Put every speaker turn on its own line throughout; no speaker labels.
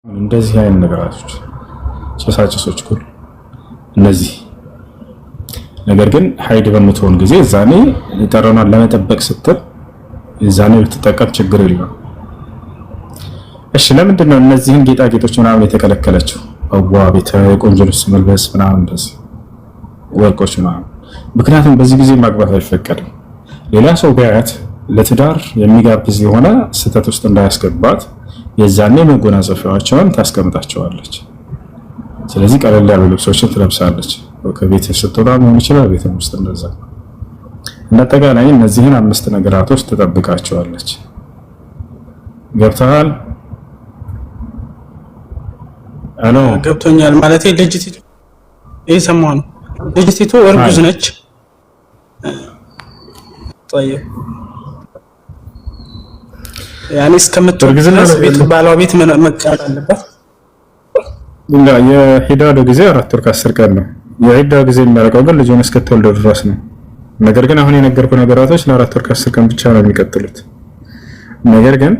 እንደዚህ አይነት ነገራቶች ጭሳጭሶች ሁሉ እነዚህ ነገር ግን ሀይድ በምትሆን ጊዜ ዛኔ ጠረኗን ለመጠበቅ ስትል ዛኔ ብትጠቀም ችግር የለውም። እሺ ለምንድን ነው እነዚህን ጌጣጌጦች ምናምን የተከለከለችው? አዋቤት ቆንጆ ልብስ መልበስ ምናምን እንደዚህ ወርቆች ምናምን። ምክንያቱም በዚህ ጊዜ ማግባት አይፈቀድም። ሌላ ሰው ቢያያት ለትዳር የሚጋብዝ የሆነ ስህተት ውስጥ እንዳያስገባት የዛኔ መጎናጸፊያዎቿን ታስቀምጣቸዋለች። ስለዚህ ቀለል ያሉ ልብሶችን ትለብሳለች። ከቤት ስትወጣ መሆን ይችላል፣ ቤትም ውስጥ እንደዛ። አጠቃላይ እነዚህን 5 ነገራቶች ትጠብቃቸዋለች። ገብተሃል? አሎ
ገብቶኛል። ማለት ልጅቲቱ እየሰማሁ ነው። ልጅቲቱ እርጉዝ ነች። طيب ያኔ እስከምትወርግዝነት ቤት ባሏ ቤት መቀመጥ አለባት።
የሂዳዱ ጊዜ 4 ወር ከ10 ቀን ነው። የዒዳው ጊዜ የሚያልቀው ግን ልጁን እስክትወልድ ድረስ ነው። ነገር ግን አሁን የነገርኩ ነገራቶች ለ4 ወር ከ10 ቀን ብቻ ነው የሚቀጥሉት። ነገር ግን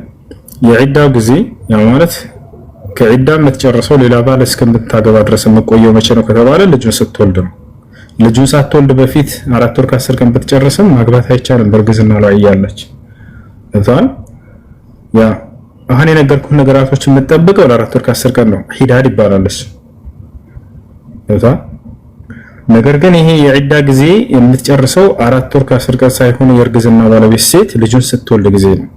የዒዳው ጊዜ ያው ማለት ከዒዳ የምትጨርሰው ሌላ ባል እስከምታገባ ድረስ የምትቆየው መቼ ነው ከተባለ ልጁን ስትወልድ ነው። ልጁን ሳትወልድ በፊት 4 ወር ከ10 ቀን ብትጨርስም ማግባት አይቻልም በእርግዝና ላይ እያለች። እንኳን ያ አሁን የነገርኩ ነገራቶች የምትጠብቀው ለ4 ወር ከ10 ቀን ነው። ሂዳድ ይባላል እሱ። ነገር ግን ይሄ የዒዳ ጊዜ የምትጨርሰው 4 ወር ከ10 ቀን ሳይሆን የእርግዝና ባለቤት ሴት ልጁን ስትወልድ ጊዜ ነው።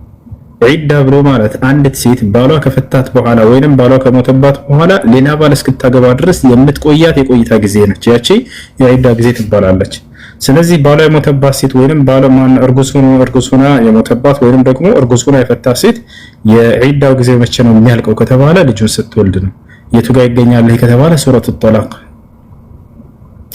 ዒዳ ብሎ ማለት አንዲት ሴት ባሏ ከፈታት በኋላ ወይንም ባሏ ከሞተባት በኋላ ሌላ ባል እስክታገባ ድረስ የምትቆያት የቆይታ ጊዜ ነች። ያቺ የዒዳ ጊዜ ትባላለች። ስለዚህ ባሏ የሞተባት ሴት ወይንም ባሏ እርጉዝ ሆና የሞተባት ወይንም ደግሞ እርጉዝ ሆና የፈታት ሴት የዒዳው ጊዜ መቼ ነው የሚያልቀው ከተባለ ልጁን ስትወልድ ነው። የቱ ጋር ይገኛል ይሄ ከተባለ ሱረቱ ጠላቅ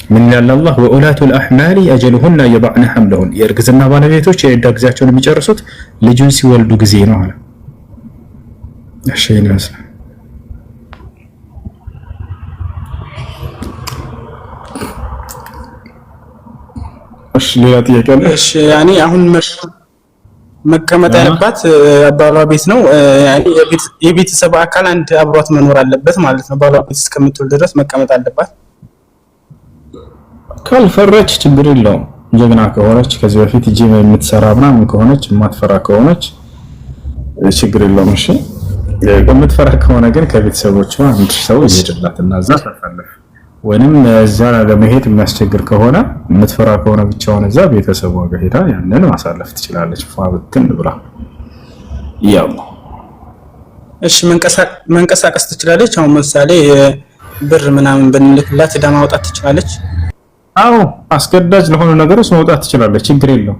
ምን ይላል አላህ? ወኡላቱል አህማሊ አጀሉሁና የضعن حملهن የእርግዝና ባለቤቶች የዒዳ ጊዜያቸውን የሚጨርሱት ልጁን ሲወልዱ ጊዜ ነው አለ። እሺ ይመስላል። እሺ ሌላ ጥያቄ አለ?
እሺ ያኔ አሁን መቀመጥ ያለባት ባሏ ቤት ነው። ያኔ የቤተሰብ አካል አንድ አብሯት መኖር አለበት ማለት ነው። ባሏ ቤት እስከምትወልድ ድረስ መቀመጥ አለባት።
ካልፈረች ችግር የለውም። ጀግና ከሆነች ከዚህ በፊት ጂም የምትሰራ ምናምን ከሆነች የማትፈራ ከሆነች ችግር የለውም። እሺ የምትፈራ ከሆነ ግን ከቤተሰቦቿ አንድ ሰው ይሄድላትና እዛ ተፈልፍ ወይንም እዛ ለመሄድ የሚያስቸግር ከሆነ የምትፈራ ከሆነ ብቻውን እዛ ቤተሰቧ ጋር ሄዳ ያንን ማሳለፍ ትችላለች። ፋብትን ብላ ያው
እሺ መንቀሳቀስ ትችላለች። አሁን ምሳሌ ብር ምናምን በንልክላት ሄዳ ማውጣት ትችላለች።
አዎ አስገዳጅ ለሆኑ ነገሮች መውጣት ትችላለች። ችግር የለውም።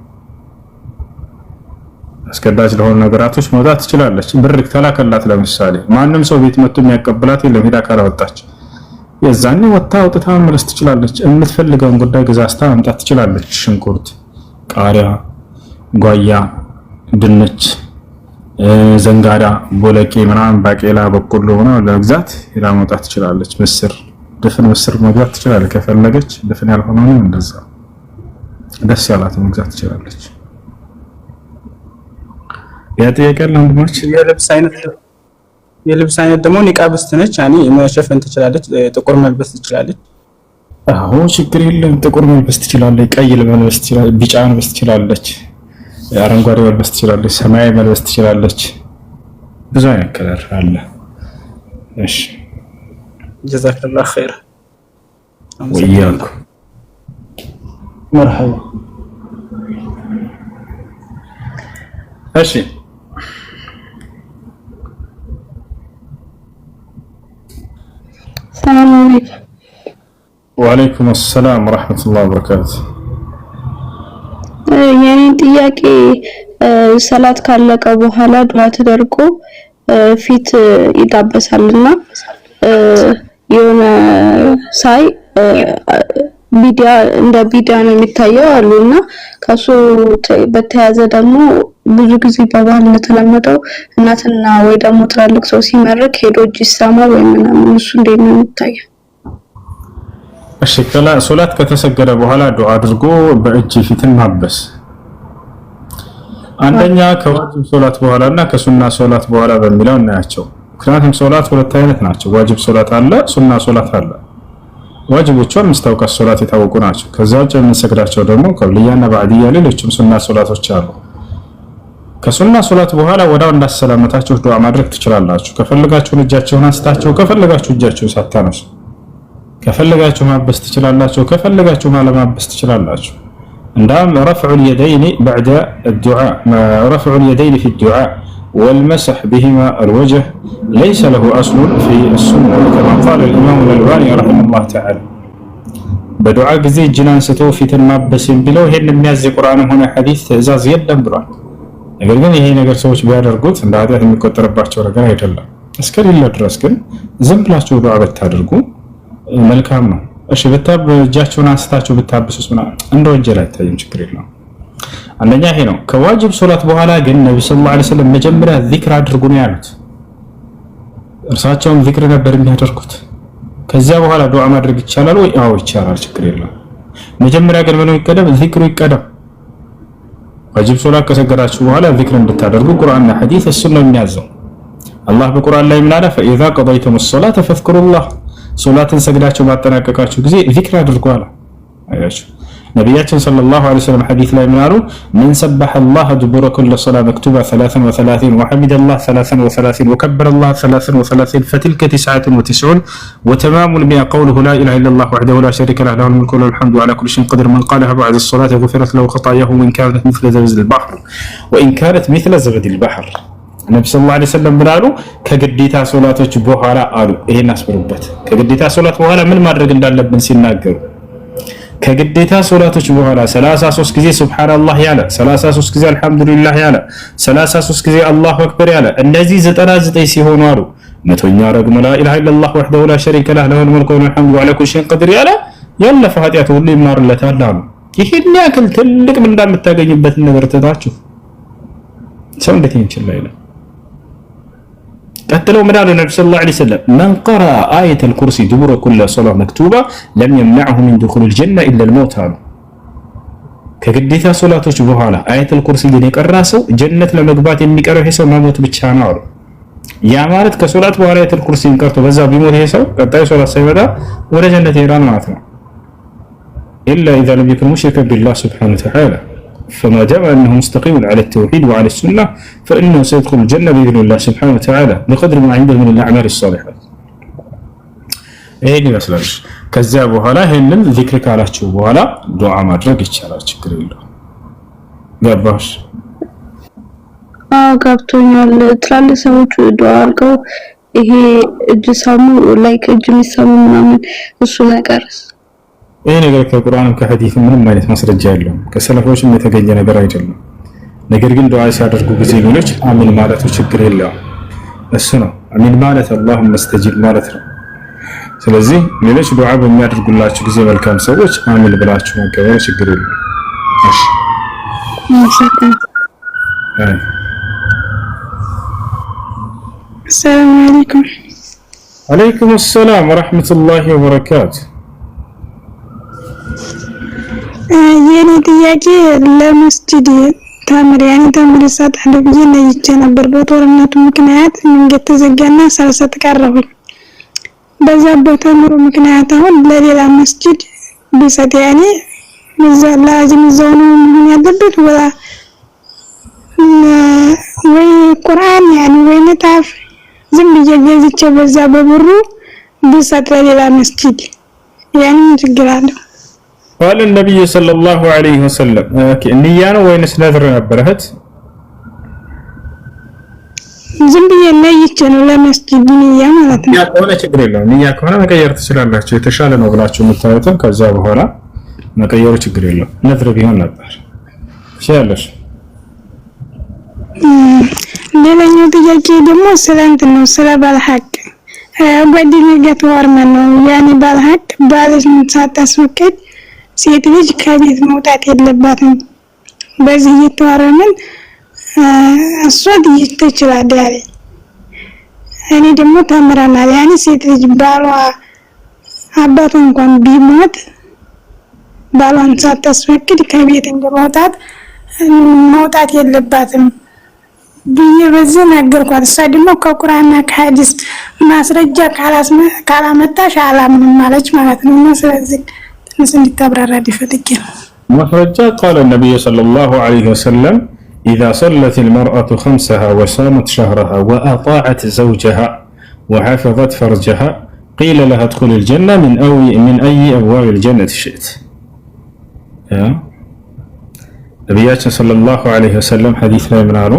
አስገዳጅ ለሆኑ ነገራቶች መውጣት ትችላለች። ብር ተላከላት ለምሳሌ ማንም ሰው ቤት መጥቶ የሚያቀብላት የለም። ሄዳ ካላወጣች የዛኔ ወጣ አውጥታ መለስ ትችላለች። የምትፈልገውን ጉዳይ ገዛስታ ማምጣት ትችላለች። ሽንኩርት፣ ቃሪያ፣ ጓያ፣ ድንች፣ ዘንጋዳ፣ ቦለቄ ምናምን ባቄላ፣ በቆሎ ሆነ ለመግዛት ሄዳ መውጣት ትችላለች። ምስር ድፍን ምስር መግዛት ትችላለች ከፈለገች። ድፍን ያልሆነውን እንደዛ ደስ ያላት መግዛት ትችላለች። ያጠየቀል ወንድሞች
የልብስ አይነት ደግሞ ኒቃብስት ነች። ያኔ መሸፈን ትችላለች። ጥቁር መልበስ ትችላለች።
አዎ ችግር የለም። ጥቁር መልበስ ትችላለች፣ ቀይ መልበስ ትችላለች፣ ቢጫ መልበስ ትችላለች፣ አረንጓዴ መልበስ ትችላለች፣ ሰማያዊ መልበስ ትችላለች። ብዙ አይነት ከለር አለ። እሺ
ጀዛከላህ ኸይር
ወያኩ መርሐባ። እሺ
ሰላም አለይኩም።
ወአለይኩም ሰላም ወራህመቱላሂ ወበረካቱ።
የኔ ጥያቄ ሰላት ካለቀ በኋላ ዱዓ ተደርጎ ፊት ይጣበሳልና የሆነ ሳይ ቢዲያ ነው የሚታየው አሉና ከሱ በተያዘ ደግሞ ብዙ ጊዜ በባህል እንደተለመደው እናትና ወይ ደግሞ ትላልቅ ሰው ሲመረቅ ሄዶ እጅ ይሳማ ወይ ምናምን እሱ እንዴት ነው የሚታየው?
እሺ ሶላት ከተሰገደ በኋላ ዱዓ አድርጎ በእጅ ፊትን ማበስ አንደኛ ከዋጅብ ሶላት በኋላና ከሱና ሶላት በኋላ በሚለው እናያቸው። ምክንያቱም ሶላት ሁለት አይነት ናቸው። ዋጅብ ሶላት አለ፣ ሱና ሶላት አለ። ዋጅቦቹ አምስታውቃት ሶላት የታወቁ ናቸው። ከዛ ውጭ የምንሰግዳቸው ደግሞ ቀብልያና ባዕድያ ሌሎችም ሱና ሶላቶች አሉ። ከሱና ሶላት በኋላ ወዳው እንዳሰላመታችሁ ዱዓ ማድረግ ትችላላችሁ። ከፈለጋችሁ እጃችሁን አንስታችሁ፣ ከፈለጋችሁ እጃችሁን ሳታነሱ፣ ከፈለጋችሁ ማበስ ትችላላችሁ፣ ከፈለጋችሁ ማለማበስ ትችላላችሁ። እንዳም رفع اليدين بعد الدعاء رفع اليدين في الدعاء والمسح بهما الوجه ليس له أصل في السنة كما قال الإمام الألباني رحمه الله تعالى. بدعاء ጊዜ እጅን አንስቶ ፊትን ማበስን ቢለው ይሄን የሚያዝ ቁርአን ሆነ ሐዲስ ትእዛዝ የለም ብሏል። ነገር ግን ይሄ ነገር ሰዎች ቢያደርጉት እንደ ኃጢአት የሚቆጠርባቸው ነገር አይደለም። እስከሌለ ድረስ ግን ዝም ብላችሁ ዱዓ ብታደርጉ መልካም ነው። እሺ እጃችሁን አንስታችሁ ብታብሱስ ምናምን እንደ ወንጀል አይታይም፣ ችግር የለውም። አንደኛ ይሄ ነው። ከዋጅብ ሶላት በኋላ ግን ነብዩ ሰለላሁ ዐለይሂ ወሰለም መጀመሪያ ዚክር አድርጉ ነው ያሉት። እርሳቸውም ዚክር ነበር የሚያደርጉት። ከዚያ በኋላ ዱዓ ማድረግ ይቻላል ወይ? አዎ ይቻላል፣ ችግር የለውም። መጀመሪያ ግን ምኑ ይቀደም? ዚክሩ ይቀደም። ዋጅብ ሶላት ከሰገዳችሁ በኋላ ዚክር እንድታደርጉ ቁርአንና ሐዲስ እሱ ነው የሚያዘው። አላህ በቁርአን ላይ ምን አለ? فإذا قضيتم الصلاة فاذكروا الله ሶላትን ሰግዳችሁ ባጠናቀቃችሁ ጊዜ ዚክር አድርጉ አለ። አያችሁ ነብያችን ሰለላሁ ዐለይሂ ወሰለም ሐዲስ ላይ ምን አሉ? من سبح الله دبر كل صلاة مكتوبة 33 وحمد الله 33 وكبر الله 33 فتلك 99 وتمام المئة قوله لا إله إلا الله وحده لا شريك له له الملك وله الحمد على كل شيء قدير من قالها بعد الصلاة غفرت له خطاياه وإن كانت مثل زبد البحر وإن كانت مثل زبد البحر. ነብዩ ሰለላሁ ዐለይሂ ወሰለም ብላሉ ከግዴታ ሶላቶች በኋላ አሉ። ይሄን አስብሩበት። ከግዴታ ሶላት በኋላ ምን ማድረግ እንዳለብን ሲናገሩ ከግዴታ ሶላቶች በኋላ 33 ጊዜ ሱብሃንአላህ ያለ፣ 33 ጊዜ አልহামዱሊላህ ያለ፣ 33 ጊዜ አላሁ አክበር ያለ፣ እነዚህ 99 ሲሆኑ አሉ መቶኛ ደግሞ ላ ኢላሃ ኢላላህ ወህደሁ ላ ሸሪከ ለሁ ለሁል ሙልኩ ወለሁል ሐምዱ ወዐላ ኩሊ ሸይኢን ቀዲር ያለ ያለፈ ኃጢአቱ ሁሉ ይማርለታል አሉ። ይሄን ያክል ትልቅ ምን እንደምታገኙበት ነገር ተታችሁ ሰው እንዴት ይችላል? قتلوا من قال النبي صلى الله عليه وسلم من قرأ آية الكرسي دبر كل صلاة مكتوبة لم يمنعه من دخول الجنة إلا الموت. كقديتها صلاة بحالة آية الكرسي اللي يقرأ سو جنة لمقبات يقرأ هي سو ما موت بتشانار. يا مالت كصلاة بآية الكرسي انكرتوا بزا بيموت هي سو قطعي صلاة سيبدا ولا جنة إيران معتنا إلا إذا لم يكن مشركا بالله سبحانه وتعالى. فما دام أنه مستقيم على التوحيد وعلى السنة فإنه سيدخل الجنة بإذن الله سبحانه وتعالى بقدر ما عنده من الأعمال الصالحات. إيه مثلا كذاب وهلا هن ذكرك على شو وهلا دعاء ما تركش على شكر الله. قباش.
ገብቶኛል። ትላልቅ ሰዎች ዱዓ አድርገው ይሄ እጅ ሳሙ ላይክ እጅ የሚሳሙ ምናምን እሱ ነገርስ ይሄ ነገር ከቁርአንም ከሐዲስም ምንም አይነት ማስረጃ የለውም። ከሰለፎችም የተገኘ ነገር አይደለም። ነገር ግን ዱዓ ሲያደርጉ ጊዜ ሌሎች አሚን ማለቱ ችግር የለውም። እሱ ነው አሚን ማለት አላሁመ እስተጂብ ማለት ነው። ስለዚህ ሌሎች ዱዓ በሚያደርጉላችሁ ጊዜ መልካም ሰዎች አሚን ብላችሁ መቀበል ችግር የለውም። እሺ
ሰላም አለይኩም።
ወአለይኩም ሰላም ወራህመቱላሂ ወበረካቱሁ።
የኔ ጥያቄ ለመስጂድ ተምር ይሰጣል ብዬ ለይቼ ነበር። በጦርነቱ ምክንያት መንገድ ተዘጋና ሳልሰጥ ቀረሁኝ። በዛ በተምሩ ምክንያት አሁን ለሌላ መስጂድ ቢሰጥ ያኔ ለአጅም እዛው ነው መሆን ያለበት ወይ ቁርአን ያኔ ወይ መጣፍ ዝም ብዬ ገዝቼ በዛ በብሩ ቢሰጥ ለሌላ መስጂድ ያኔ ችግር አለው?
قال النبي صلى الله عليه وسلم ንያ ነው ወይንስ ነዝር ነበረህት?
ዝም ብዬ ለይቼ ነው ለመስጂድ ንያ ማለት ነው።
ያ ከሆነ ችግር የለውም። ንያ ከሆነ መቀየር ትችላላችሁ። የተሻለ ነው ብላችሁ የምታዩትን ከዛ በኋላ መቀየሩ ችግር የለውም። ነዝር ቢሆን ነበር ይችላልሽ።
ሌላኛው ጥያቄ ደግሞ ስለ እንትን ነው፣ ስለ ባለሐቅ ጓደኛዬ ጋር ተዋርመን ነው ያኔ ባለሐቅ ባለሽን ሳታስፈቅድ ሴት ልጅ ከቤት መውጣት የለባትም። በዚህ እየተዋረምን እሷ ትችላለች ያለ እኔ ደግሞ ተምረናል። ያኔ ሴት ልጅ ባሏ አባቷ እንኳን ቢሞት ባሏን ሳታስፈቅድ ከቤት እንደመውጣት መውጣት የለባትም ብዬ በዚህ ነገርኳት። እሷ ደግሞ ከቁርአንና ከሐዲስ ማስረጃ ካላመጣሽ አላምንም ማለች ማለት ነው። እና ስለዚህ ትንሽ እንድታብራራ ፈልጌ ነው።
ማስረጃ قال النبي صلى الله عليه وسلم إذا صلت المرأة خمسها وصامت شهرها وأطاعت زوجها وحفظت فرجها قيل لها ادخل الجنة من أي أبواب الجنة شئت. ነቢያችን ሰለላሁ ዐለይሂ ወሰለም ሐዲስ ላይ ምን አሉ?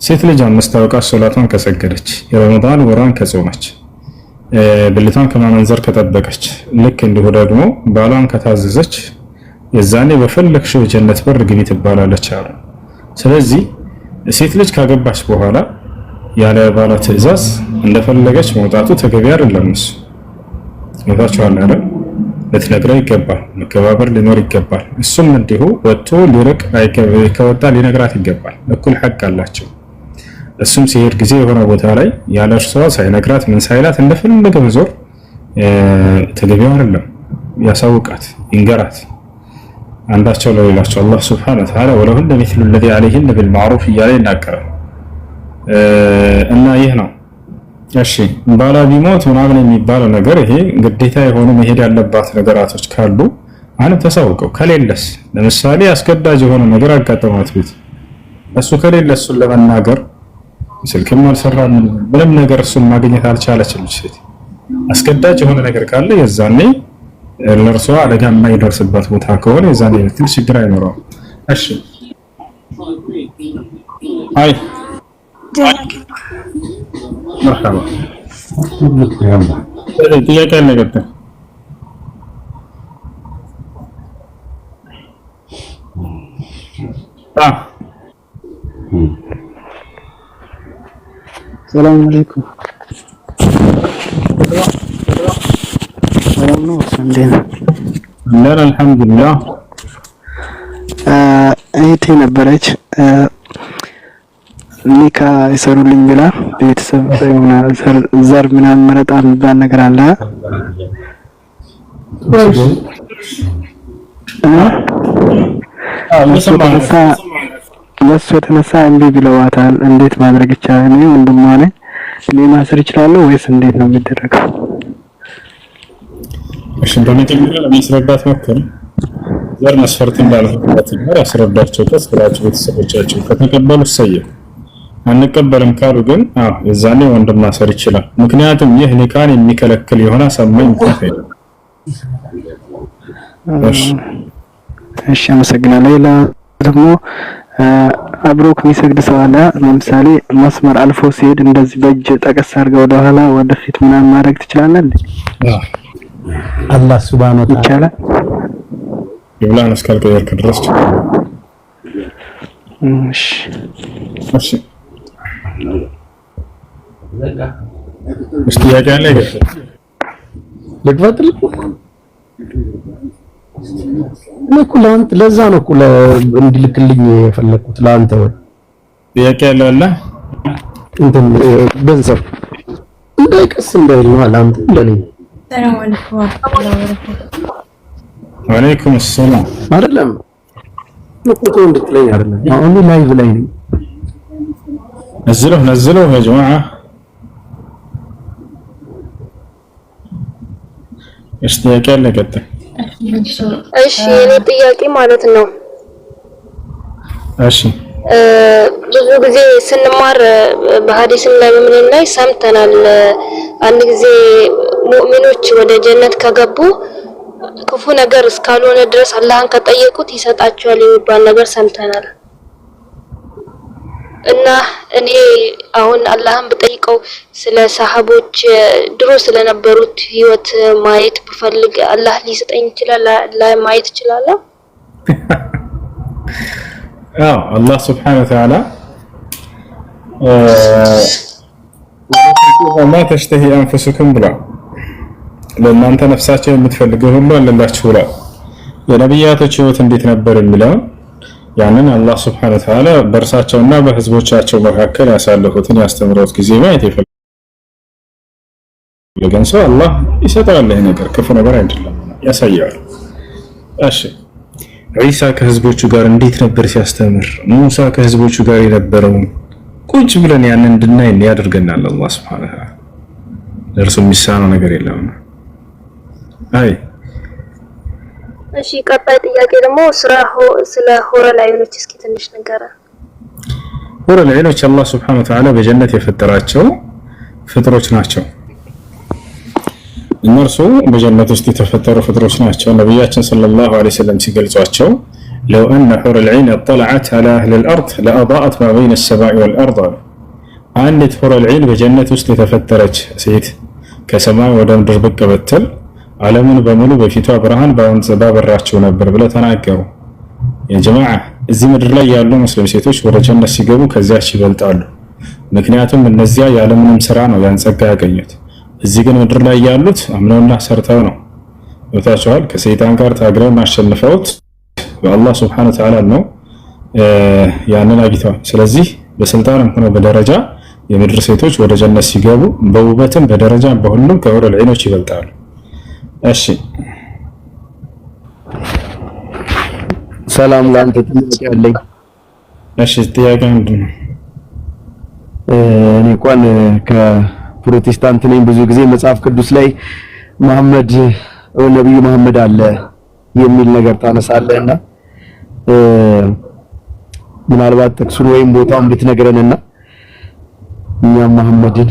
ሴት ልጅ አምስት አውቃት ሶላቷን ከሰገደች፣ የረመዳን ወራን ከጾመች፣ ብልቷን ከማመንዘር ከጠበቀች፣ ልክ እንዲሁ ደግሞ ባሏን ከታዘዘች የዛኔ በፈለግሽው ጀነት በር ግቢ ትባላለች አሉ። ስለዚህ ሴት ልጅ ካገባች በኋላ ያለ ባሏ ትዕዛዝ እንደፈለገች መውጣቱ ተገቢ አይደለም። እሱ ሞታቸዋል አይደል? ልትነግረው ይገባል። መከባበር ሊኖር ይገባል። እሱም እንዲሁ ወጥቶ ሊርቅ ከወጣ ሊነግራት ይገባል። እኩል ሐቅ አላቸው። እሱም ሲሄድ ጊዜ የሆነ ቦታ ላይ ያለ እርሷ ሳይነግራት ምን ሳይላት እንደፈለገ መዞር ተገቢው አይደለም። ያሳውቃት፣ ይንገራት አንዳቸው ለሌላቸው። አላህ ሱብሓነሁ ወተዓላ ወለሁነ ሚስሉ الذي عليهن بالمعروف እያለ ይናገራል። እና ይህ ነው እሺ ባላ ቢሞት ምናምን የሚባለው ነገር ይሄ ግዴታ የሆኑ መሄድ ያለባት ነገራቶች ካሉ አንተ ተሳውቀው፣ ከሌለስ ለምሳሌ አስገዳጅ የሆነ ነገር አጋጠማት ቤት እሱ ከሌለ እሱን ለመናገር ስልክም አልሰራም ምንም ነገር እሱን ማግኘት አልቻለችም ሴት አስገዳጅ የሆነ ነገር ካለ የዛኔ ለርሷ አደጋ የማይደርስበት ቦታ ከሆነ የዛኔ ትንሽ ችግር አይኖረውም። እሺ አይ مرحبا ጥያቄ አለ ገጠ
ሰላም አለይኩም ሰላም ነው እንዴት
ነው አልহামዱሊላህ
እህቴ ነበረች ኒካ ይሰሩልኝ ብላ ቤተሰብ ዘር ምናምን መረጣ የሚባል ነገር አለ። በሱ የተነሳ እምቢ ብለዋታል። እንዴት ማድረግ ይቻላል? እኔ ወንድሟ ነኝ። እኔ ማሰር እችላለሁ ወይስ እንዴት ነው የሚደረገው?
እሺ በመጀመሪያ ለማስረዳት ሞክር። ዘር መስፈርት እንዳልሆነበት ነገር ያስረዳቸው ከስራቸው ቤተሰቦቻቸው ከተቀበሉ ሰየው አንቀበልም ካሉ ግን የዛኔ ወንድም ማሰር ይችላል። ምክንያቱም ይህ ኒካን የሚከለክል የሆነ ሰማኝ ምክንያት ነው።
እሺ አመሰግናለሁ። ሌላ ደግሞ አብሮክ የሚሰግድ ሰው አለ። ለምሳሌ መስመር አልፎ ሲሄድ እንደዚህ በእጅ ጠቀስ አድርገው ወደ ኋላ ወደፊት ምናምን ማድረግ ትችላለህ እንዴ?
አላህ ሱብሃነሁ ወተዓላ
ይቻላል።
ይብላን እስካልቀየርክ ድረስ እሺ ጥያቄ አለ
ልግባትል ለኩላንት ለዛ ነው እኮ እንድልክልኝ የፈለኩት ለአንተ ወይ
ጥያቄ አለ
እንትን ገንዘብ እንዳይቀስ እንዳይል ነው ለአንተ ለኔ
ሰላም አለይኩም
ወአለይኩም ሰላም
አይደለም ነው እንድትለኝ አይደለም አሁን ላይቭ ላይ ነኝ
نزلوه يا جماعة ايش ጥያቄ አለ ቀጥ
እሺ እኔ ጥያቄ ማለት ነው
እሺ
ብዙ ጊዜ ስንማር በሐዲስም ላይ በምንም ላይ ሰምተናል አንድ ጊዜ ሙእሚኖች ወደ ጀነት ከገቡ ክፉ ነገር እስካልሆነ ድረስ አላህን ከጠየቁት ይሰጣቸዋል የሚባል ነገር ሰምተናል እና እኔ አሁን አላህን በጠይቀው ስለ ሰሃቦች ድሮ ስለነበሩት ህይወት ማየት ብፈልግ አላህ ሊሰጠኝ ይችላል ማየት ይችላል
አላህ Subhanahu Wa Ta'ala وما تشتهي أنفسكم ብላ ለእናንተ ነፍሳቸው የምትፈልገው ሁሉ አለላችሁ ብላ የነብያቶች ህይወት እንዴት ነበር የሚለው ያንን አላህ Subhanahu Wa Ta'ala በእርሳቸውና በህዝቦቻቸው መካከል ያሳለፉትን ያስተምሩት ጊዜ ማየት ይፈልጋል ሰው አላህ ይሰጣል ይሄ ነገር ክፉ ነገር አይደለም ያሳያል እሺ ኢሳ ከህዝቦቹ ጋር እንዴት ነበር ሲያስተምር ሙሳ ከህዝቦቹ ጋር የነበረው ቁጭ ብለን ያንን እንድናይ ያደርገናል አላህ Subhanahu Wa Ta'ala። ለእርሱ የሚሳነው ነገር የለም። አይ
እሺ ቀጣይ ጥያቄ ደግሞ ስለ ሆረል ዐይኖች እስኪ ትንሽ ንገረን።
ሆረል ዐይኖች አላህ Subhanahu Wa Ta'ala በጀነት የፈጠራቸው ፍጥሮች ናቸው። እነርሱ በጀነት ውስጥ የተፈጠሩ ፍጥሮች ናቸው። ነብያችን ሰለላሁ ዐለይሂ ወሰለም ሲገልጿቸው لو أن حور العين اطلعت على أهل الأرض لأضاءت ما بين السماء والأرض. አንዲት حور العين በጀነት ውስጥ የተፈጠረች ሴት ከሰማይ ወደ ምድር ብቅ ብትል ዓለምን በሙሉ በፊቷ ብርሃን ባበራቸው ነበር ብለው ተናገሩ። የጀማዓ እዚህ ምድር ላይ ያሉ ሙስሊም ሴቶች ወደ ጀነት ሲገቡ ከዚያች ይበልጣሉ። ምክንያቱም እነዚያ ያለምንም ስራ ነው ያን ጸጋ ያገኙት። እዚህ ግን ምድር ላይ ያሉት አምነውና ሰርተው ነው ወታቸዋል ከሰይጣን ጋር ታግረውና አሸንፈውት በአላህ Subhanahu Wa Ta'ala ነው ያንን አግኝተዋል። ስለዚህ በስልጣንም ሆነ በደረጃ የምድር ሴቶች ወደ ጀነት ሲገቡ በውበትም በደረጃም በሁሉም ከሆረል ዐይኖች ይበልጣሉ። እሺ
ሰላም ላንተ ጥያቄ አለኝ።
እሺ ጥያቄ ምንድነው?
እኔ እንኳን ከፕሮቴስታንት ነኝ። ብዙ ጊዜ መጽሐፍ ቅዱስ ላይ መሐመድ ነብዩ መሐመድ አለ የሚል ነገር ታነሳለህና ምናልባት ጥቅሱን ወይም ቦታውን ብትነግረንና እኛም መሐመድን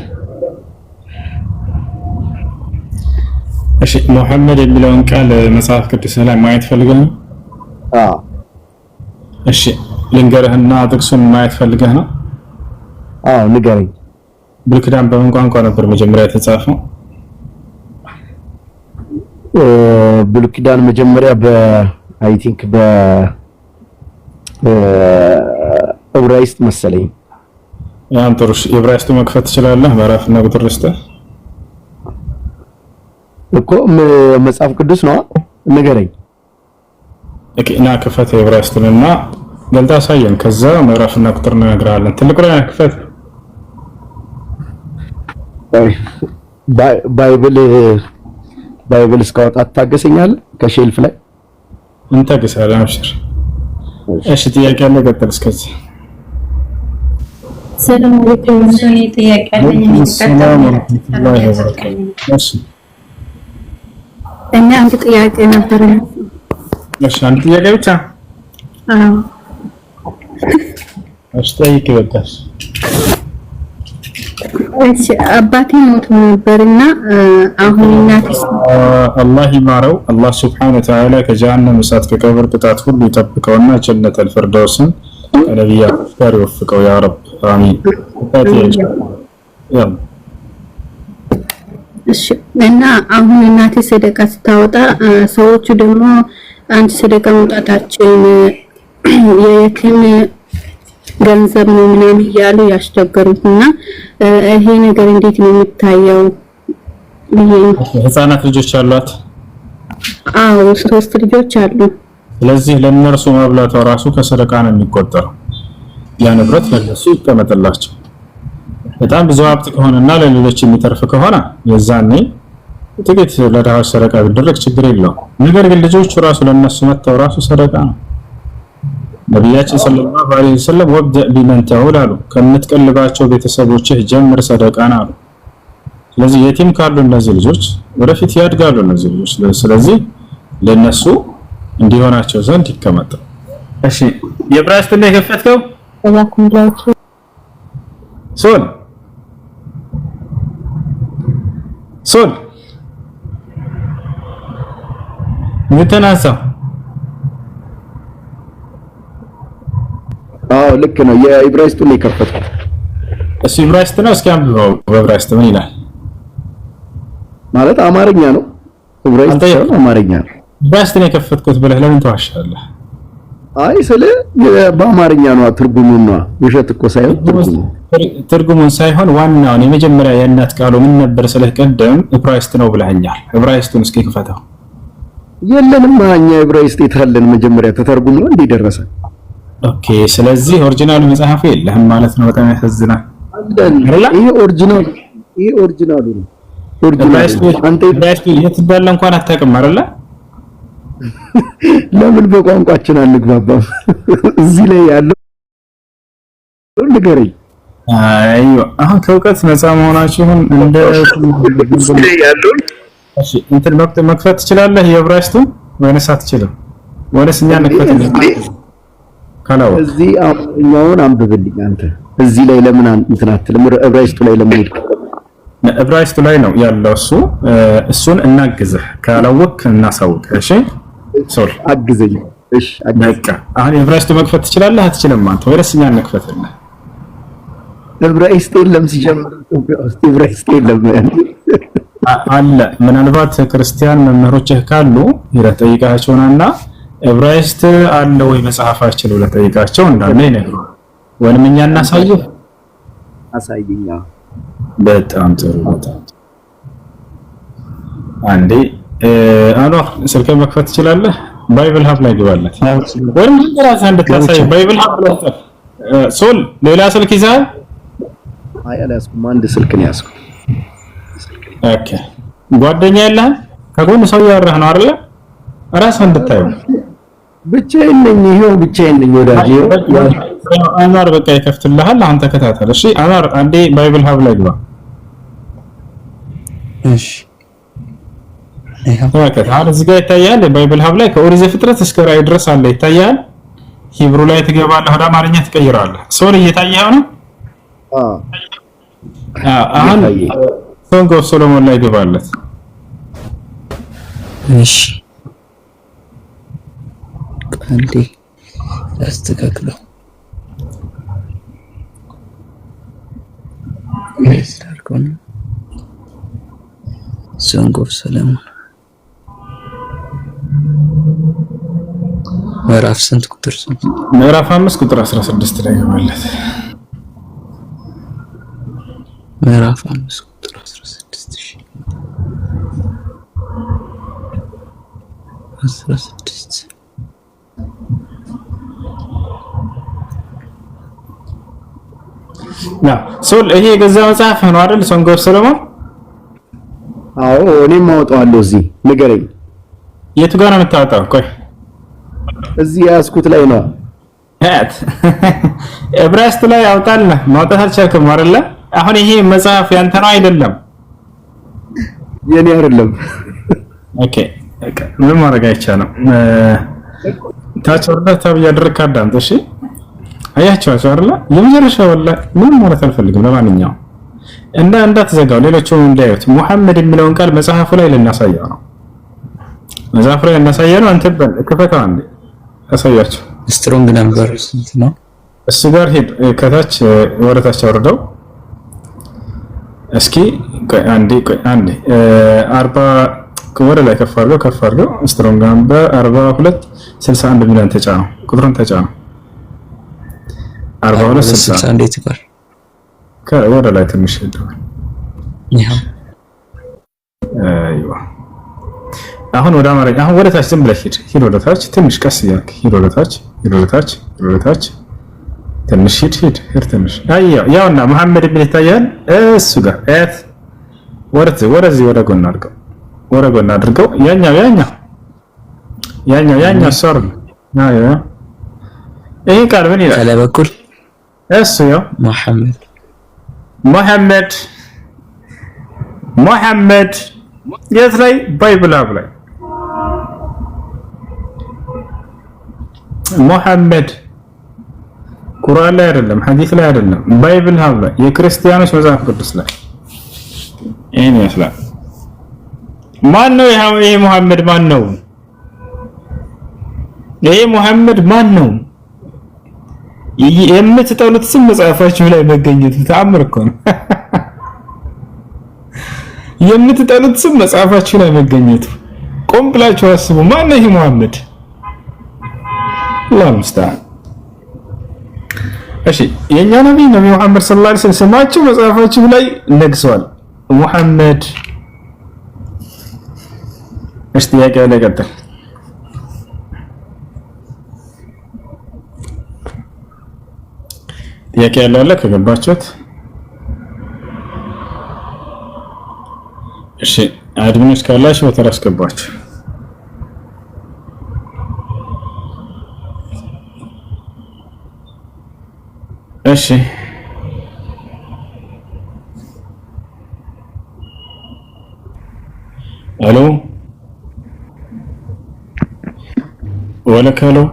እሺ መሐመድ የሚለውን ቃል መጽሐፍ ቅዱስ ላይ ማየት ፈልገህ ነው?
አዎ
እሺ ልንገርህና ጥቅሱን ማየት ፈልገህ ነው?
አዎ ንገረኝ።
ብሉይ ኪዳን በምን ቋንቋ ነበር መጀመሪያ የተጻፈው?
ብሉይ ኪዳን መጀመሪያ አይ ቲንክ ዕብራይስጥ መሰለኝ።
ያን ጥሩሽ ዕብራይስጥ መክፈት ትችላለህ? ምዕራፍና ቁጥር ልስጥህ
እኮ መጽሐፍ ቅዱስ ነው ንገረኝ።
ኦኬ እና ክፈት ዕብራይስጥንና ገልጣ አሳየን። ከዛ ምዕራፍና ቁጥር እንነግርሃለን። ትልቁ ላይ ክፈት።
ባይብል እስካወጣ ታገሰኛለህ? ከሼልፍ ላይ
እንታገሳለን። አብሽር። እሺ ጥያቄ አለ? ቀጥል። እስከዚህ
ሰላም አለይኩም። እኔ ጥያቄ አለኝ።
ሰላም ወራህመቱላሂ ወበረካቱ። እሺ
እኛ አንድ ጥያቄ ነበር።
እሺ አንድ ጥያቄ ብቻ?
አዎ።
እሺ ጠይቅ በቃሽ።
እሺ አባቴ ሞቶ ነበርና አሁን እናቴ
አላህ ይማረው። አላህ Subhanahu Wa Ta'ala ከጀሃነም እሳት ከቀብር ቅጣት ሁሉ ይጠብቀውና ጀነተል ፊርደውስን ከነቢያት ጋር ይወፍቀው ያ ረብ አሚን።
እሺ እና አሁን እናቴ ሰደቃ ስታወጣ ሰዎቹ ደግሞ አንድ ሰደቃ መውጣታችን የየቲም ገንዘብ ነው ምናምን እያሉ ያስቸገሩትና ይሄ ነገር እንዴት ነው የሚታየው?
ህፃናት ልጆች አሏት?
አዎ 3 ልጆች አሉ።
ስለዚህ ለነርሱ ማብላቷ ራሱ ከሰደቃ ነው የሚቆጠረው። ያ ንብረት ለነሱ ይቀመጥላቸው። በጣም ብዙ ሀብት ከሆነና ለሌሎች የሚተርፍ ከሆነ የዛኔ ጥቂት ለድሃዎች ሰደቃ ቢደረግ ችግር የለውም። ነገር ግን ልጆቹ ራሱ ለነሱ መተው ራሱ ሰደቃ ነው። ነብያችን ሰለላሁ ዐለይሂ ወሰለም ወብደእ ቢመን ተዑል አሉ። ከምትቀልባቸው ቤተሰቦችህ ጀምር ሰደቃን አሉ። ስለዚህ የቲም ካሉ እነዚህ ልጆች ወደፊት ያድጋሉ እነዚህ ልጆች። ስለዚህ ለነሱ እንዲሆናቸው ዘንድ ይቀመጥ። እሺ የዕብራይስጥ ላይ ከፈትከው ሶል ምተናሳ
አዎ ልክ ነው። የዕብራይስጡን ላይ ከፈትኩት።
እሺ ዕብራይስጥ ነው። እስኪ አንብበው። በዕብራይስጥ ምን ይላል?
ማለት አማርኛ ነው። ዕብራይስጥ ነው አማርኛ ነው።
ዕብራይስጥ ነው የከፈትኩት ብለህ ለምን ተዋሻለህ?
አይ ስለ በአማርኛ ነው ትርጉሙን ነው። ውሸት እኮ ሳይሆን
ትርጉሙን ሳይሆን ዋናውን የመጀመሪያ የእናት ቃሉ ምን ነበር ስለህ ቀደም ዕብራይስጥ ነው ብለኸኛል። ዕብራይስጡን እስኪ ክፈተው።
የለንም እኛ ዕብራይስጥ የታለን መጀመሪያ ተተርጉሞ ነው እንዴ ደረሰ።
ኦኬ ስለዚህ ኦሪጂናሉ መጽሐፉ የለህም ማለት ነው። በጣም ያሳዝናል።
ይሄ ኦሪጂናሉ ነው።
አንተ ዕብራይስጥ የት እንዳለ እንኳን አታውቅም አይደለ?
ለምን በቋንቋችን አንግባባም? እዚህ ላይ ያለው ንገረኝ።
አይዋ አሁን ከእውቀት ነፃ መሆናችሁን እንደ እሺ እንትን መክፈት ትችላለህ የዕብራይስጡን ወይንስ አትችልም? ወይንስ እኛ እንክፈትልህ? ካላው
እዚህ አሁን አንብብልኝ አንተ እዚህ ላይ ለምን እንትን አትልም? ዕብራይስጡ ላይ ለምን ሄድክ?
ዕብራይስጡ ላይ ነው ያለው እሱን እናግዝህ ካላወቅ እናሳውቅ። እሺ ሶል
አግዘኝ። እሺ
በቃ አሁን ዕብራይስጡ መክፈት ትችላለህ አትችልም? አንተ ወይስ እኛ እንክፈትልህ?
ዕብራይስጥ የለም ሲጀምር ዕብራይስጥ የለም
አለ። ምናልባት ክርስቲያን መምህሮችህ ካሉ ሄደህ ጠይቃቸውና ዕብራይስጥ አለ ወይ መጽሐፋቸው ብለህ ጠይቃቸው እንዳለ ይነግሩህ። ወይንም እኛ እናሳየህ።
አሳየኛ።
በጣም ጥሩ በጣም አንዴ አንዋር ስልክህን መክፈት ትችላለህ? ባይብል ሀብ ላይ ግባለት ወይም ራስህ እንድታሳይ ባይብል ሀብ ላይ ሶል ሌላ ስልክ ይዘሃል?
አይ አልያዝኩም። አንድ ስልክ ነው ያዝኩት።
ኦኬ ጓደኛ የለህም? ከጎን ሰው እያወራህ ነው አይደለ? ራስህ እንድታየው
ብቻዬን ነኝ። ይሄው ብቻዬን ነኝ ወዳጄ።
አማር በቃ ይከፍትልሃል። አሁን ተከታተል እሺ። አማር አንዴ ባይብል ሀብ ላይ ግባ።
እሺ
ተመልከት። እዚህ ጋር ይታያል። ባይብል ሀብ ላይ ከኦሪት ዘፍጥረት እስከ ራዕይ ድረስ አለ ይታያል። ሂብሩ ላይ ትገባለህ፣ ወደ አማርኛ ትቀይራለህ። ሶል እየታየህ ነው? አሁን ሶንግ ኦፍ ሶሎሞን ላይ ግባለት።
እሺ አንዴ አስተካክለው ስታርኮን ሶንግ ኦፍ ሶሎሞን ምዕራፍ ስንት ቁጥር ስንት?
ምዕራፍ 5 ቁጥር 16 ላይ ግባለት።
ምዕራፍ 5 ቁጥር 16
ሶል ይሄ የገዛ መጽሐፍ ነው አይደል? ሶንግ ኦፍ ሶሎሞን።
አዎ እኔም አወጣዋለሁ። እዚህ ንገረኝ።
የቱ ጋር ነው የምታወጣው? ቆይ
እዚህ ያዝኩት ላይ ነው።
ዕብራይስጥ ላይ አውጣልህ። ማውጣት አልቻልክም አይደለ? አሁን ይሄ መጽሐፍ ያንተ ነው አይደለም?
የኔ አይደለም።
ኦኬ ምን ማድረግ አይቻልም። ታች ወርደህ ታብ እያደረግክ አዳምጥ። እሺ አያቸው አይደለ? የመጨረሻው ወላሂ ምንም ማለት አልፈልግም። ለማንኛውም እንዳትዘጋው ሌሎቹም እንዳዩት ሙሐመድ የሚለውን ቃል መጽሐፉ ላይ ልናሳየው ነው። መጽሐፉ ላይ ልናሳየው ነው። አንተ ክፈተው አንዴ አሳያቸው።
ስትሮንግ ነበር ስንት ነው?
እሱ ጋር ሄድ ከታች ወረታች አወርደው እስኪ አንዴ 40 ወደ ላይ ከፍ አድርገው ስትሮንግ ነበር 42 61 ሚሊዮን ተጫነው። ቁጥሩን ተጫነው 42 61
እንዴት ይባል?
ወደ ላይ ትንሽ ሄደው አይዋ አሁን ወደ አማርኛ አሁን ወደ ታች ዝም ብለህ ሂድ ወደ ታች ትንሽ ቀስ እያልክ ሂድ ወደ ታች ትንሽ ሂድ ትንሽ ያውና መሐመድ ብን ይታያል። እሱ ጋር አያት ወደዚህ ወደ ጎን አድርገው ያኛው ሶር ይሄ ቃል ምን ይላል?
ከላይ በኩል
እሱ ያው ሙሐመድ የት ላይ? ባይብል ሀብ ላይ ሙሐመድ ቁርአን ላይ አይደለም፣ ሐዲስ ላይ አይደለም፣ ባይብል ሀብ ላይ የክርስቲያኖች መጽሐፍ ቅዱስ ላይ ይሄን ይመስላል። ማን ነው ይሄ ሙሐመድ? ማን ነው ይሄ ሙሐመድ? ማን ነው? የምትጠሉት ስም መጽሐፋችሁ ላይ መገኘቱ ተአምር እኮ ነው። የምትጠሉት ስም መጽሐፋችሁ ላይ መገኘቱ ቆም ብላችሁ አስቡ። ማን ነው ይሄ ሙሐመድ? አላሁ ሙስተዓን። እሺ የኛ ነብይ ሙሐመድ ሰለላሁ ዐለይሂ ወሰለም ስማቸው መጽሐፋችሁ ላይ ነግሷል። ሙሐመድ እሺ ጥያቄ ላይ ቀጥል። ጥያቄ ያለው አለ ከገባችሁት? እሺ አድሚኖች ካላችሁ በተራ አስገባችሁ። እሺ الو ولك الو.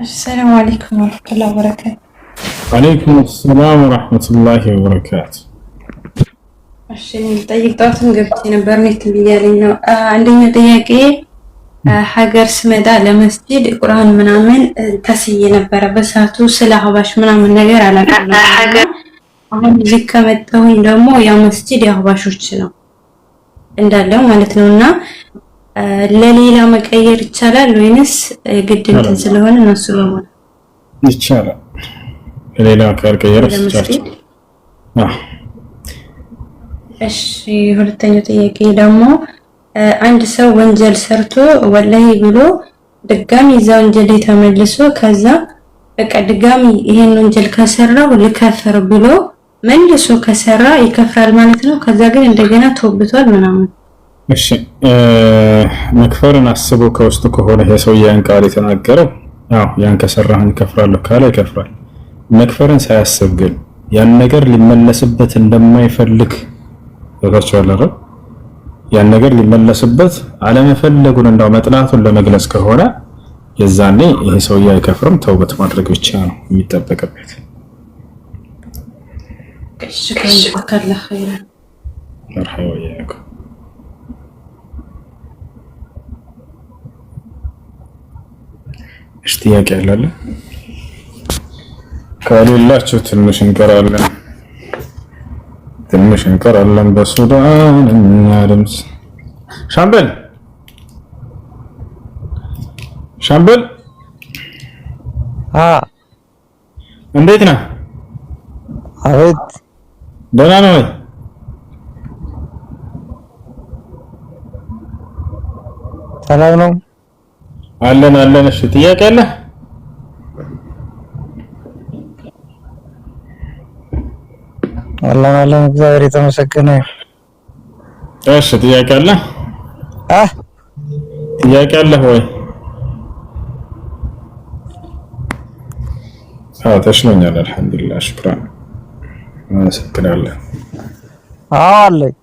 السلام عليكم ورحمة الله وبركاته.
عليكم السلام ورحمة الله وبركاته.
እሺ ጠይቄዎትን ገብቼ ነበር ኔት ብያለኝ ነው። አንደኛ ጥያቄ ሀገር ስመጣ ለመስጂድ ቁርአን ምናምን ተስዬ ነበረ በሰዓቱ ስለ አህባሽ ምናምን ነገር አላውቅም ነበር። አሁን እዚህ ከመጣሁኝ ደግሞ ያ መስጂድ የአህባሾች ነው እንዳለው ማለት ነውና ለሌላ መቀየር ይቻላል ወይንስ ግድ እንትን ስለሆነ እነሱ በመሆን
ይቻላል? ለሌላ ካልቀየረስ ይቻላል።
እሺ ሁለተኛው ጥያቄ ደግሞ አንድ ሰው ወንጀል ሰርቶ ወላሂ ብሎ ድጋሚ እዛ ወንጀል ተመልሶ ከዛ በቃ ድጋሚ ይሄን ወንጀል ከሰራው ልከፍር ብሎ መልሶ ከሰራ ይከፍራል ማለት ነው። ከዛ ግን እንደገና ተወብቷል ምናምን።
እሺ መክፈርን አስቦ ከውስጡ ከሆነ የሰው ያን ቃል የተናገረው ያን ከሰራህን ይከፍራለሁ ካለ ይከፍራል። መክፈርን ሳያስብ ግን ያን ነገር ሊመለስበት እንደማይፈልግ ተወርቻለሁ አይደል? ያን ነገር ሊመለስበት አለመፈለጉን እንዳው መጥላቱን ለመግለጽ ከሆነ የዛኔ ይሄ ሰውዬ አይከፍርም፣ ተውበት ማድረግ ብቻ ነው የሚጠበቅበት።
ሽክራን ወከለ ኸይራ
መርሐባ ወያኩ። እሺ ጥያቄ አለ? ከሌላችሁ ትንሽ እንቀራለን በሱዳን እና ድምፅ ሻምበል እንዴት ነህ?
አቤት
ደህና ነው ወይ?
ሰላም ነው
አለን። እሺ ጥያቄ አለ?
አለን እግዚአብሔር የተመሰገነ ይሁን።
እሺ ጥያቄ አለ? ጥያቄ አለ ወይ? ተሽሎኛል አልሐምዱሊላህ ሽክራን አመሰግናለሁ።
አለኝ።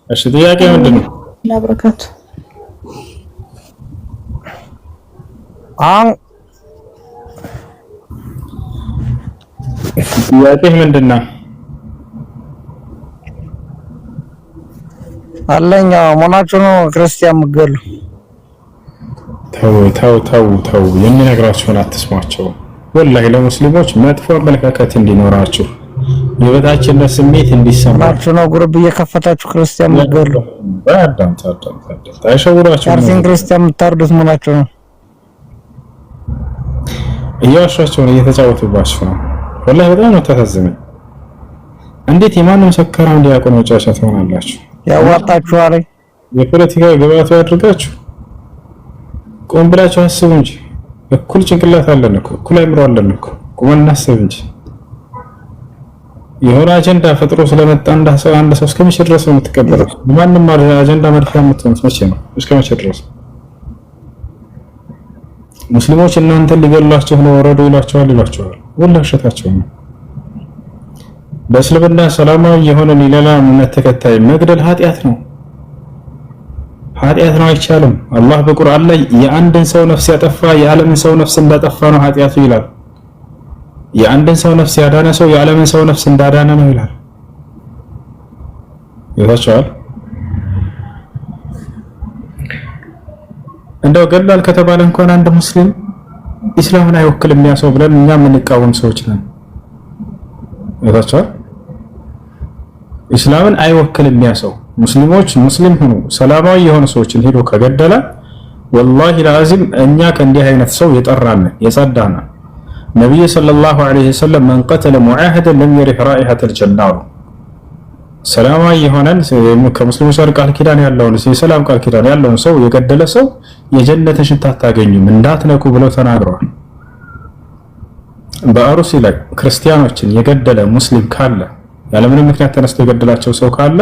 እሺ ጥያቄ ምንድን ነው?
ለበረካቱ
ጥያቄ ምንድን ነው?
አለኛ ሞናቹ ነው ክርስቲያን ምገሉ።
ተው የሚነግራችሁን አትስሟቸው። ወላሂ ለሙስሊሞች መጥፎ አመለካከት እንዲኖራችሁ የበታችነት ስሜት እንዲሰማችሁ
ነው ግሩፕ እየከፈታችሁ ክርስቲያን ምገሉ።
አዳምጥ አይሸውራችሁ።
ክርስቲያን ክርስቲያን የምታርዱት ሞናቹ ነው።
እያዋሻችሁ ነው፣ እየተጫወቱባችሁ ነው። ወላሂ በጣም ነው ተታዘመኝ። እንዴት የማንም ሰከራም ዲያቆን መጫወቻ ትሆናላችሁ?
ያዋጣችኋል።
የፖለቲካ ግብአቱ ያድርጋችሁ። ቆም ብላችሁ አስቡ እንጂ እኩል ጭንቅላት አለን እኮ እኩል አይምሮ አለን እኮ። ቆመን እናስብ እንጂ የሆነ አጀንዳ ፈጥሮ ስለመጣ አንድ ሰው እስከ መቼ ድረስ ነው የምትቀበለው? ማንንም አጀንዳ መድፊያ የምትሆኑት መቼ ነው? እስከ መቼ ድረስ? ሙስሊሞች እናንተን ሊገሏቸው ነው ወረዱ ይሏቸዋል። ወላሂ ውሸታቸው ነው። በእስልምና ሰላማዊ የሆነ ሌላ እምነት ተከታይ መግደል ኃጢአት ነው፣ አይቻልም። አላህ በቁርአን ላይ የአንድን ሰው ነፍስ ያጠፋ የዓለምን ሰው ነፍስ እንዳጠፋ ነው ኃጢአቱ ይላል። የአንድን ሰው ነፍስ ያዳነ ሰው የዓለምን ሰው ነፍስ እንዳዳነ ነው ይላል። ይታቻል። እንደው ገላል ከተባለ እንኳን አንድ ሙስሊም ኢስላምን አይወክልም ያ ሰው ብለን እኛ የምንቃወም ሰዎች ነን። ይታቻል። ኢስላምን አይወክልም ያ ሰው። ሙስሊሞች ሙስሊም ሆኖ ሰላማዊ የሆኑ ሰዎችን ሄዶ ከገደለ ወላሂ ለአዚም እኛ ከእንዲህ አይነት ሰው የጠራን የጸዳና ነብዩ ሰለላሁ ዐለይሂ ወሰለም መን ቀተለ ሙዓሂደን ለም የሪህ ራኢሐተል ጀና ነው። ሰላማዊ የሆነን ከሙስሊሞች ጋር ቃል ኪዳን ያለውን የሰላም ቃል ኪዳን ያለውን ሰው የገደለ ሰው የጀነትን ሽታ አታገኙም እንዳትነኩ ብለው ተናግረዋል። በአሩሲ ላይ ክርስቲያኖችን የገደለ ሙስሊም ካለ ያለምንም ምክንያት ተነስቶ የገደላቸው ሰው ካለ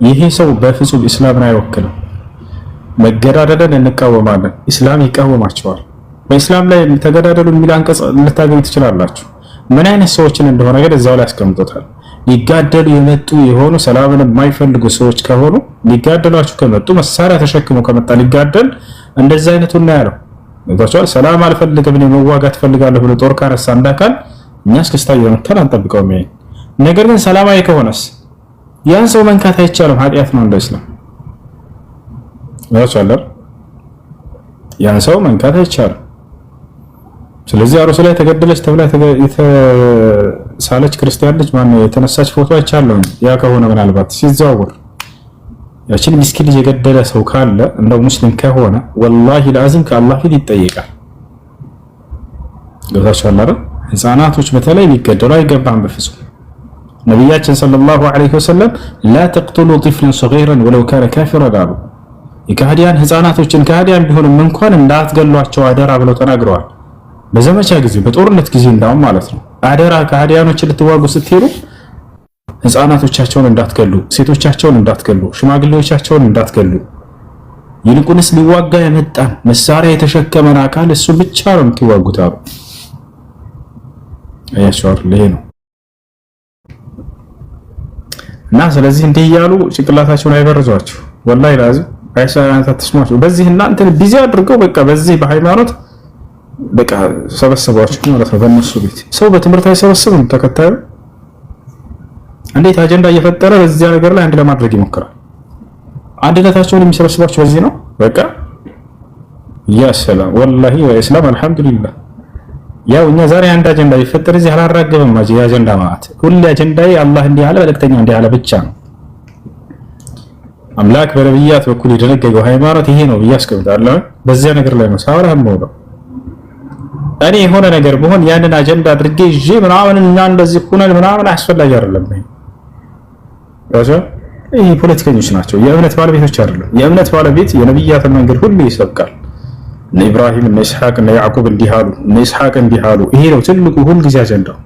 ይሄ ሰው በፍጹም ኢስላምን አይወክልም። መገዳደልን እንቃወማለን፣ ኢስላም ይቃወማቸዋል። በኢስላም ላይ ተገዳደሉ የሚል አንቀጽ ልታገኙ ትችላላችሁ። ምን አይነት ሰዎችን እንደሆነ ግን እዛው ላይ አስቀምጦታል። ሊጋደሉ የመጡ የሆኑ ሰላምን የማይፈልጉ ሰዎች ከሆኑ ሊጋደሏችሁ ከመጡ መሳሪያ ተሸክመው ከመጣ ሊጋደል እንደዛ አይነቱና ያለው ወጣቻው ሰላም አልፈልግም እኔ መዋጋት ፈልጋለሁ ብሎ ጦር ካነሳ እንዳካል እኛ እስከስታ የመተን አንጠብቀው ነው። ነገር ግን ሰላማዊ ከሆነስ ያን ሰው መንካት አይቻልም፣ ኃጢአት ነው እንደ እስላም ወጣቻው ያን ሰው መንካት አይቻልም። ስለዚህ አሩስ ላይ ተገደለች ተብላ የተሳለች ክርስቲያን ልጅ ማን የተነሳች ፎቶ አይቻለሁ። ያ ከሆነ ምናልባት ሲዘዋወር ያችን ምስኪን ልጅ የገደለ ሰው ካለ እንደው ሙስሊም ከሆነ ወላሂ ለአዚም ከአላህ ፊት ይጠየቃል። ገብታችኋል አይደል? ህፃናቶች በተለይ ሊገደሉ አይገባም በፍጹም። ነብያችን ሰለላሁ ዐለይሂ ወሰለም ላ ተቅቱሉ ጢፍለን ሰጊራን ወለው ካነ ካፊራን አሉ። የካህዲያን ህፃናቶችን ካህዲያን ቢሆንም እንኳን እንዳትገሏቸው አደራ ብለው ተናግረዋል። በዘመቻ ጊዜ በጦርነት ጊዜ እንዳውም ማለት ነው አደራ ካህዲያኖችን ልትዋጉ ስትሄዱ ህፃናቶቻቸውን እንዳትገሉ፣ ሴቶቻቸውን እንዳትገሉ፣ ሽማግሌዎቻቸውን እንዳትገሉ፣ ይልቁንስ ሊዋጋ የመጣን መሳሪያ የተሸከመን አካል እሱ ብቻ ነው የምትዋጉት አሉ። አያሻር ለሄ ነው እና ስለዚህ እንዲህ እያሉ ጭንቅላታቸውን አይበርዟቸው። ወላሂ ላዚም አይሳናታ ተስማቸው በዚህ እናንተን ቢዚ አድርገው በቃ በዚህ በሃይማኖት በቃ ሰበሰባችሁ ማለት ነው። በእነሱ ቤት ሰው በትምህርት አይሰበስብም። ተከታዩ እንዴት አጀንዳ እየፈጠረ በዚያ ነገር ላይ አንድ ለማድረግ ይሞክራል። አንድነታቸውን የሚሰበስባቸው በዚህ ነው። በቃ ያ ሰላም ወላሂ ወኢስላም አልহামዱሊላህ። ያው እኛ ዛሬ አንድ አጀንዳ ይፈጠር እዚህ አላራገበም ማጂ አጀንዳ ማለት ሁሉ አጀንዳዬ አላህ እንዲህ አለ መልእክተኛ እንዲህ አለ ብቻ ነው። አምላክ በነብያት በኩል የደነገገው ሃይማኖት ይሄ ነው ብዬ አስቀምጣለሁ። በዚያ ነገር ላይ ነው ሳወራም ነው እኔ የሆነ ነገር መሆን ያንን አጀንዳ አድርጌ ይዤ ምናምን እና እንደዚህ ሆነን ምናምን አስፈላጊ አይደለም። ይሄ ፖለቲከኞች ናቸው፣ የእምነት ባለቤቶች አይደለም። የእምነት ባለቤት የነብያትን መንገድ ሁሉ ይሰብካል። እነ ኢብራሂም እነ ኢስሐቅ እነ ያዕቁብ እንዲህ አሉ፣ እነ ኢስሐቅ እንዲህ አሉ። ይሄ ነው ትልቁ ሁልጊዜ አጀንዳው።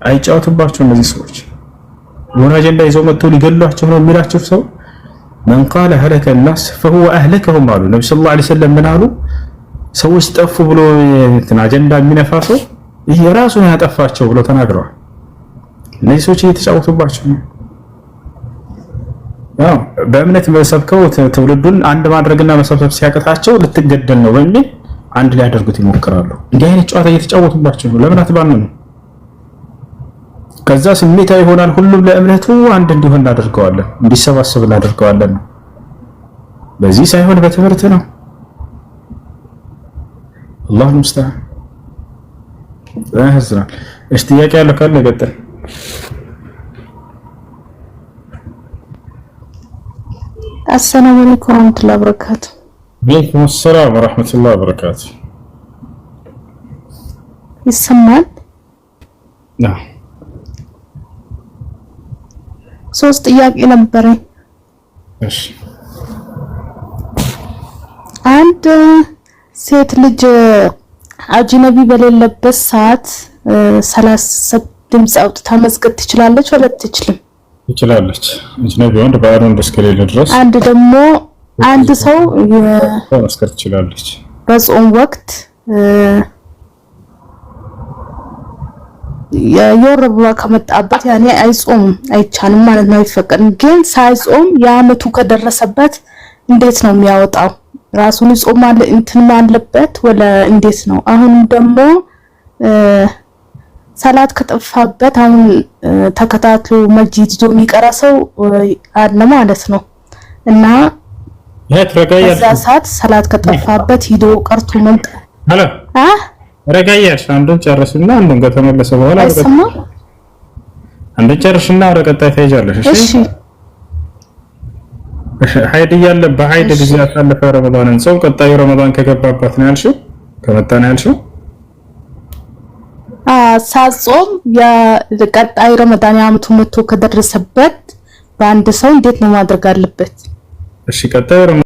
አይጫወቱባቸው እነዚህ ሰዎች። የሆነ አጀንዳ ይዘው መጥተው ሊገሏቸው ነው የሚላቸው ሰው من قال هلك الناس فهو أهلكهم አሉ ነብዩ ሰለላሁ ዐለይሂ ወሰለም። ምን አሉ? ሰዎች ጠፉ ብሎ እንትን አጀንዳ የሚነፋሰው ይሄ ራሱን ያጠፋቸው ብሎ ተናግረዋል። እነዚህ ሰዎች እየተጫወቱባቸው ነው። ያው በእምነት መሰብከው ትውልዱን አንድ ማድረግና መሰብሰብ ሲያቀታቸው ልትገደል ነው በሚል አንድ ላይ ያደርጉት ይሞክራሉ። እንዲህ አይነት ጨዋታ እየተጫወቱባቸው ነው። ለምን አትባንኑ? ከዛ ስሜታዊ ይሆናል። ሁሉም ለእምነቱ አንድ እንዲሆን እናደርገዋለን፣ እንዲሰባሰብ እናደርገዋለን ነው። በዚህ ሳይሆን በትምህርት ነው። አላህ ሙስተዓን ያህዝናል። እሺ ጥያቄ ያለው ካለ ቀጥል።
አሰላሙ አለይኩም ወራህመቱላሂ ወበረካቱ።
ወአለይኩም ሰላም ወራህመቱላሂ ወበረካቱ።
ይሰማል?
አዎ።
ሶስት ጥያቄ ነበረኝ።
እሺ።
አንድ ሴት ልጅ አጅነቢ በሌለበት ሰዓት ሰላሳ ድምጽ አውጥታ መስገድ ትችላለች ወላ አትችልም?
ትችላለች። አጅነቢ ወንድ ባሪውን እስከሌለ ድረስ። አንድ
ደግሞ አንድ ሰው
መስገድ ትችላለች።
በጾም ወቅት የወረባ ከመጣበት ያኔ አይጾም አይቻልም ማለት ነው፣ አይፈቀድም። ግን ሳይጾም የአመቱ ከደረሰበት እንዴት ነው የሚያወጣው? ራሱን ይጾማል እንትን አለበት ወላ እንዴት ነው? አሁን ደግሞ ሰላት ከጠፋበት አሁን ተከታትሎ መስጂድ ይዞ የሚቀራ ሰው አለ ማለት ነው። እና በዛ ሰዓት ሰላት ከጠፋበት ሂዶ ቀርቶ መምጣት
አለ ረጋያሽ አንዱን ጨርስና አንዱን ከተመለሰ በኋላ አንዱን ጨርስና ወደ ቀጣይ ታይጃለሽ። እሺ ሀይድ እያለ በሀይድ ጊዜ ያሳለፈ ረመዳንን ጾም ቀጣዩ ረመዳን ከገባባት ነው ያልሽው? ከመጣ ነው ያልሽው?
ሳጾም የቀጣይ ረመዳን የአመቱ መቶ ከደረሰበት በአንድ ሰው እንዴት ነው ማድረግ አለበት?
እሺ ቀጣዩ